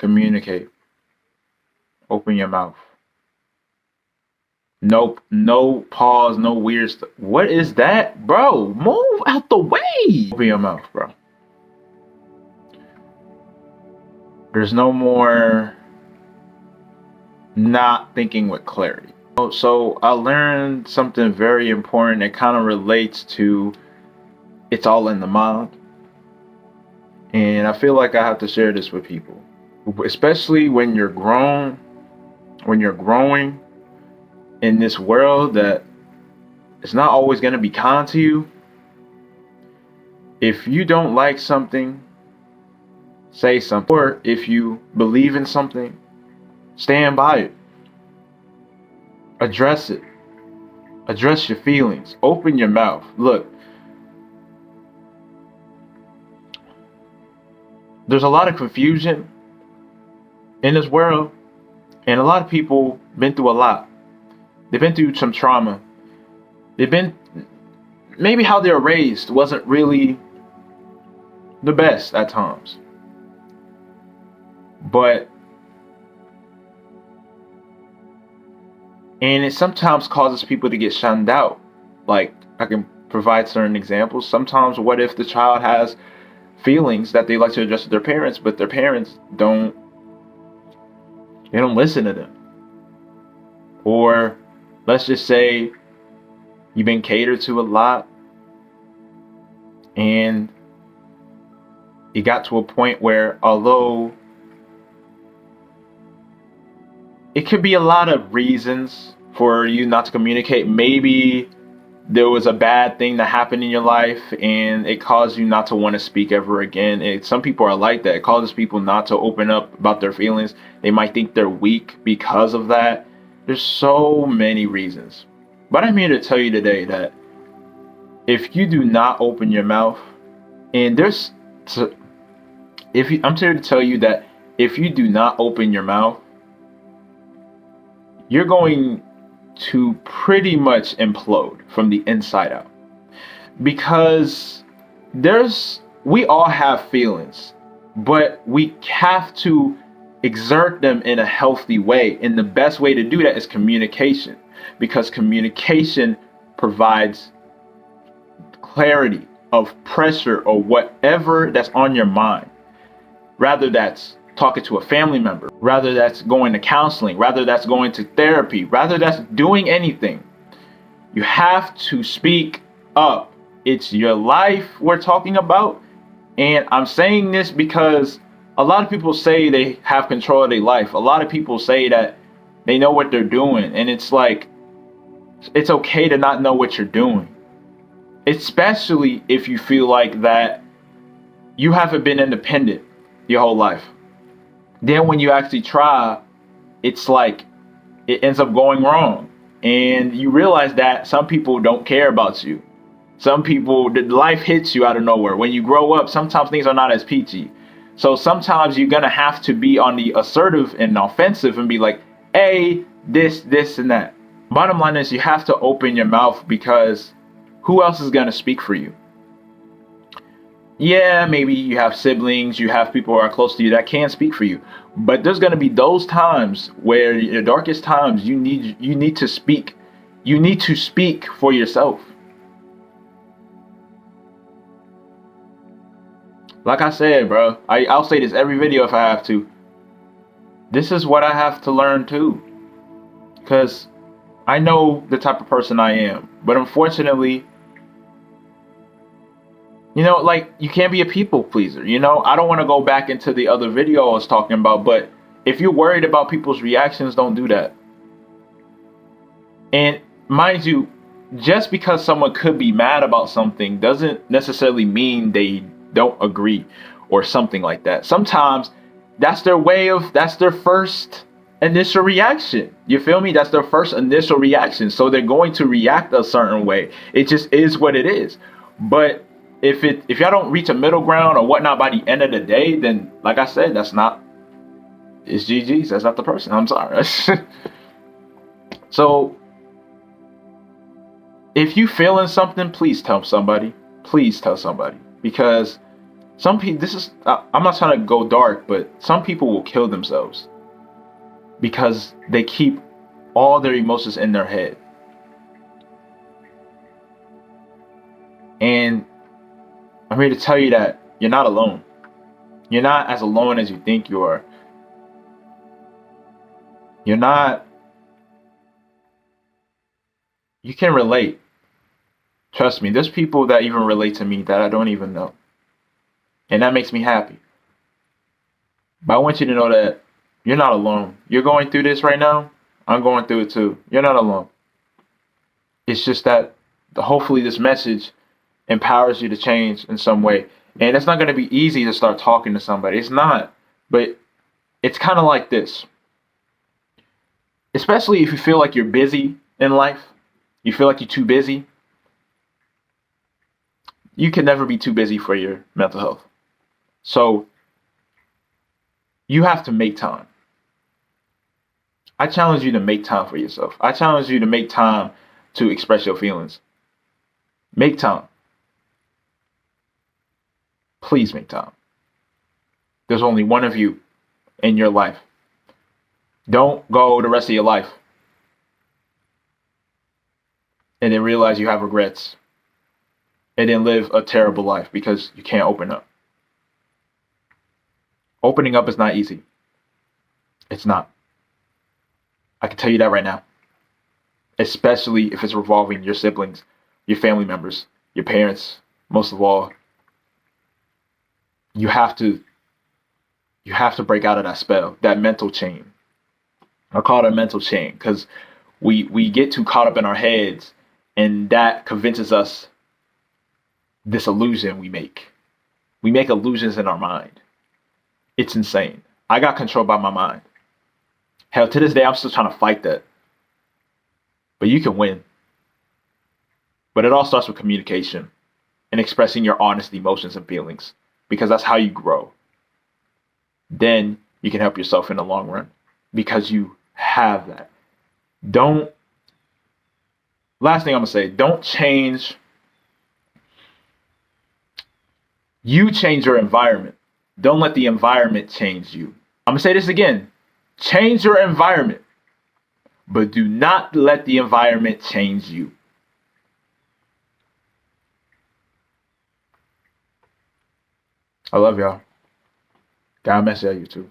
Communicate. Open your mouth. Nope. No pause. No weird stuff. What is that? Bro, move out the way. Open your mouth, bro. There's no more not thinking with clarity. So I learned something very important. It kind of relates to it's all in the mind. And I feel like I have to share this with people, especially when you're grown, when you're growing in this world that it's not always going to be kind to you. If you don't like something, say something. Or if you believe in something, stand by it. Address it. Address your feelings. Open your mouth. Look, there's a lot of confusion in this world, and a lot of people been through a lot. They've been through some trauma. Maybe how they were raised wasn't really the best at times. And it sometimes causes people to get shunned out. Like, I can provide certain examples. Sometimes, what if the child has feelings that they like to address to their parents, but their parents don't listen to them? Or let's just say you've been catered to a lot, and it got to a point where, although it could be a lot of reasons for you not to communicate. Maybe there was a bad thing that happened in your life and it caused you not to want to speak ever again. Some people are like that. It causes people not to open up about their feelings. They might think they're weak because of that. There's so many reasons. But I'm here to tell you today that if you do not open your mouth, I'm here to tell you that if you do not open your mouth, you're going to pretty much implode from the inside out. Because we all have feelings, but we have to exert them in a healthy way. And the best way to do that is communication, because communication provides clarity of pressure or whatever that's on your mind. Rather that's talking to a family member, rather that's going to counseling, rather that's going to therapy, rather that's doing anything. You have to speak up. It's your life we're talking about. And I'm saying this because a lot of people say they have control of their life. A lot of people say that they know what they're doing. And it's like, it's okay to not know what you're doing. Especially if you feel like that you haven't been independent your whole life. Then when you actually try, it's like it ends up going wrong. And you realize that some people don't care about you. Some people, life hits you out of nowhere. When you grow up, sometimes things are not as peachy. So sometimes you're going to have to be on the assertive and offensive and be like, hey, this, and that. Bottom line is you have to open your mouth, because who else is going to speak for you? Yeah, maybe you have siblings, you have people who are close to you that can speak for you. But there's going to be those times where, in the darkest times, you need to speak. You need to speak for yourself. Like I said, bro, I'll say this every video if I have to. This is what I have to learn too. Because I know the type of person I am. But unfortunately, like, you can't be a people pleaser. I don't want to go back into the other video I was talking about, but if you're worried about people's reactions, don't do that. And mind you, just because someone could be mad about something doesn't necessarily mean they don't agree or something like that. Sometimes that's their first initial reaction. You feel me? That's their first initial reaction. So they're going to react a certain way. It just is what it is. But if y'all don't reach a middle ground or whatnot by the end of the day, then like I said, it's GG's. That's not the person. I'm sorry. So if you feeling something, please tell somebody. Please tell somebody. Because Some people, I'm not trying to go dark, but some people will kill themselves because they keep all their emotions in their head. And I'm here to tell you that you're not alone. You're not as alone as you think you are. You're not. You can relate. Trust me, there's people that even relate to me that I don't even know. And that makes me happy. But I want you to know that you're not alone. You're going through this right now. I'm going through it too. You're not alone. It's just that hopefully this message empowers you to change in some way. And it's not going to be easy to start talking to somebody. It's not. But it's kind of like this. Especially if you feel like you're busy in life. You feel like you're too busy. You can never be too busy for your mental health. So you have to make time. I challenge you to make time for yourself. I challenge you to make time to express your feelings. Make time. Please make time. There's only one of you in your life. Don't go the rest of your life and then realize you have regrets and then live a terrible life because you can't open up. Opening up is not easy. It's not. I can tell you that right now. Especially if it's revolving your siblings, your family members, your parents, most of all. You have to break out of that spell, that mental chain. I call it a mental chain because we get too caught up in our heads, and that convinces us this illusion we make. We make illusions in our mind. It's insane. I got controlled by my mind. Hell, to this day, I'm still trying to fight that. But you can win. But it all starts with communication and expressing your honest emotions and feelings, because that's how you grow. Then you can help yourself in the long run because you have that. Last thing I'm going to say, don't change. You change your environment. Don't let the environment change you. I'm going to say this again. Change your environment, but do not let the environment change you. I love y'all. God bless y'all, you too.